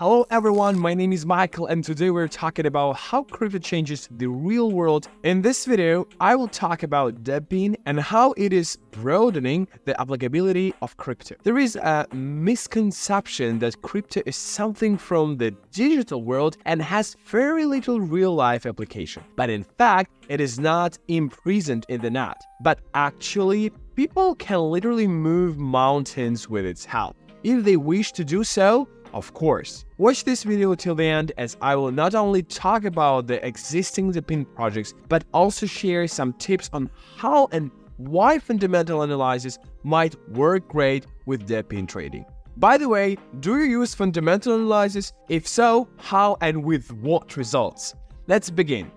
Hello everyone, my name is Michael and today we're talking about how crypto changes the real world. In this video, I will talk about DePin and how it is broadening the applicability of crypto. There is a misconception that crypto is something from the digital world and has very little real-life application. But in fact, it is not imprisoned in the net. But actually, people can literally move mountains with its help. If they wish to do so, of course. Watch this video till the end as I will not only talk about the existing DePin projects, but also share some tips on how and why fundamental analysis might work great with DePin trading. By the way, do you use fundamental analysis? If so, how and with what results? Let's begin.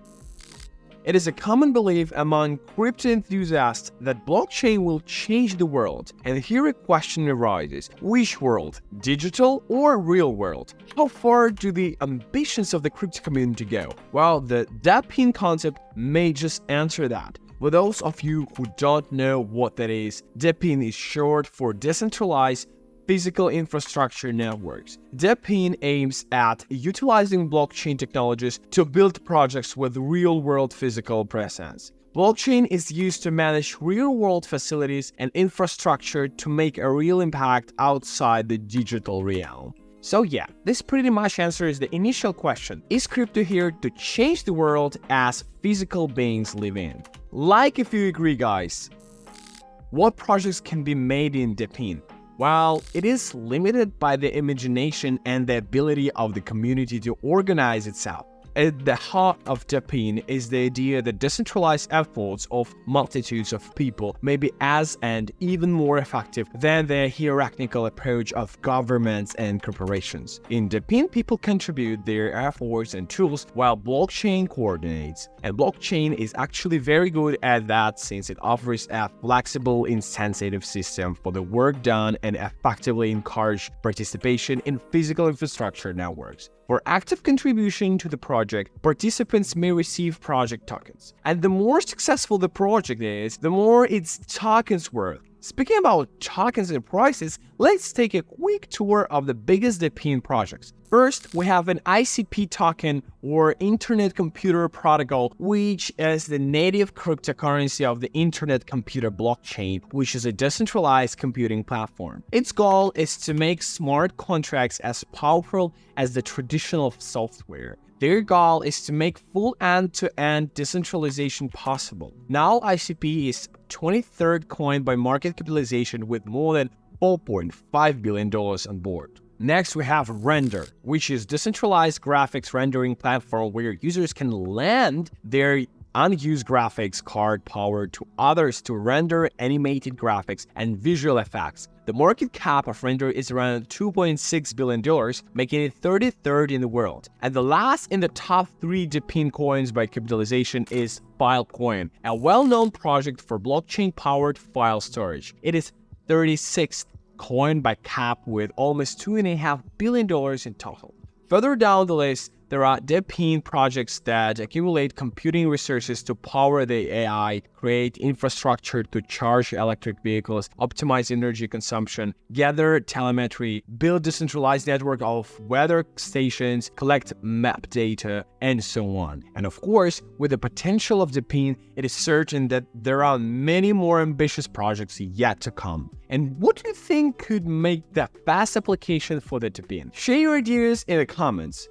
It is a common belief among crypto enthusiasts that blockchain will change the world. And here a question arises: which world? Digital or real world? How far do the ambitions of the crypto community go? Well, the DePin concept may just answer that. For those of you who don't know what that is, DePin is short for decentralized physical infrastructure networks. DePin aims at utilizing blockchain technologies to build projects with real-world physical presence. Blockchain is used to manage real-world facilities and infrastructure to make a real impact outside the digital realm. So yeah, this pretty much answers the initial question: is crypto here to change the world as physical beings live in? Like if you agree, guys. What projects can be made in DePin? Well, it is limited by the imagination and the ability of the community to organize itself. At the heart of DePin is the idea that decentralized efforts of multitudes of people may be as and even more effective than the hierarchical approach of governments and corporations. In DePin, people contribute their efforts and tools while blockchain coordinates. And blockchain is actually very good at that since it offers a flexible, incentive system for the work done and effectively encourage participation in physical infrastructure networks. For active contribution to the project, participants may receive project tokens. And the more successful the project is, the more its tokens worth. Speaking about tokens and prices, let's take a quick tour of the biggest DePin projects. First, we have an ICP token or Internet Computer Protocol, which is the native cryptocurrency of the Internet Computer Blockchain, which is a decentralized computing platform. Its goal is to make smart contracts as powerful as the traditional software. Their goal is to make full end-to-end decentralization possible. Now ICP is 23rd coin by market capitalization with more than $4.5 billion on board. Next, we have Render, which is decentralized graphics rendering platform where users can lend their unused graphics card power to others to render animated graphics and visual effects. The market cap of Render is around $2.6 billion, making it 33rd in the world. And the last in the top 3 DePin coins by capitalization is Filecoin, a well-known project for blockchain-powered file storage. It is 36th coin by cap with almost $2.5 billion in total. Further down the list, there are DePin projects that accumulate computing resources to power the AI, create infrastructure to charge electric vehicles, optimize energy consumption, gather telemetry, build decentralized network of weather stations, collect map data, and so on. And of course, with the potential of DePin, it is certain that there are many more ambitious projects yet to come. And what do you think could make the best application for the DePin? Share your ideas in the comments.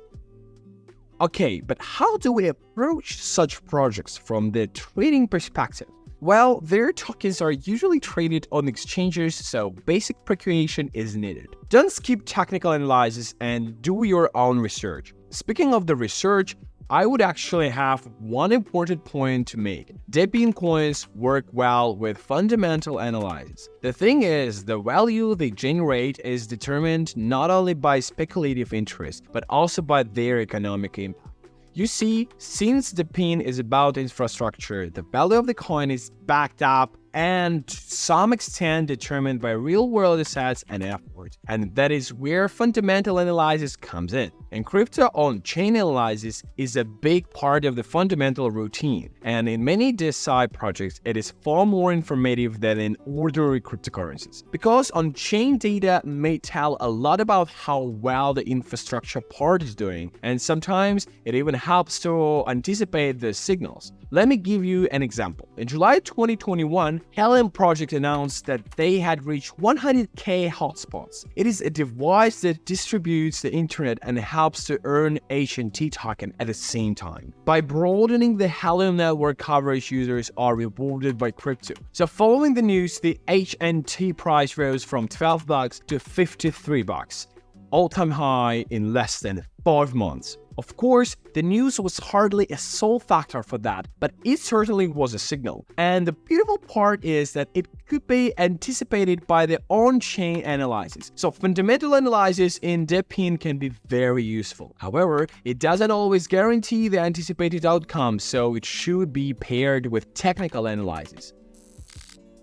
Okay, but how do we approach such projects from the trading perspective? Well, their tokens are usually traded on exchanges, so basic preparation is needed. Don't skip technical analysis and do your own research. Speaking of the research, I would actually have one important point to make. DePin coins work well with fundamental analysis. The thing is, the value they generate is determined not only by speculative interest, but also by their economic impact. You see, since DePin is about infrastructure, the value of the coin is backed up and to some extent determined by real-world assets and effort. And that is where fundamental analysis comes in. And crypto on-chain analysis is a big part of the fundamental routine, and in many DeSci projects, it is far more informative than in ordinary cryptocurrencies. Because on-chain data may tell a lot about how well the infrastructure part is doing, and sometimes it even helps to anticipate the signals. Let me give you an example. In July 2021, Helium project announced that they had reached 100k hotspots. It is a device that distributes the internet and helps to earn HNT token at the same time. By broadening the Helium network coverage, users are rewarded by crypto. So following the news, the HNT price rose from $12 to $53, all-time high in less than 5 months. Of course, the news was hardly a sole factor for that, but it certainly was a signal. And the beautiful part is that it could be anticipated by the on-chain analysis. So fundamental analysis in DePin can be very useful. However, it doesn't always guarantee the anticipated outcome, so it should be paired with technical analysis.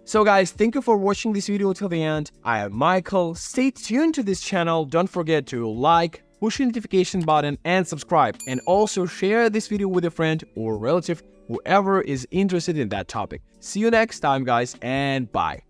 So guys, thank you for watching this video till the end. I am Michael. Stay tuned to this channel. Don't forget to like, push the notification button and subscribe, and also share this video with a friend or relative, whoever is interested in that topic. See you next time, guys, and bye.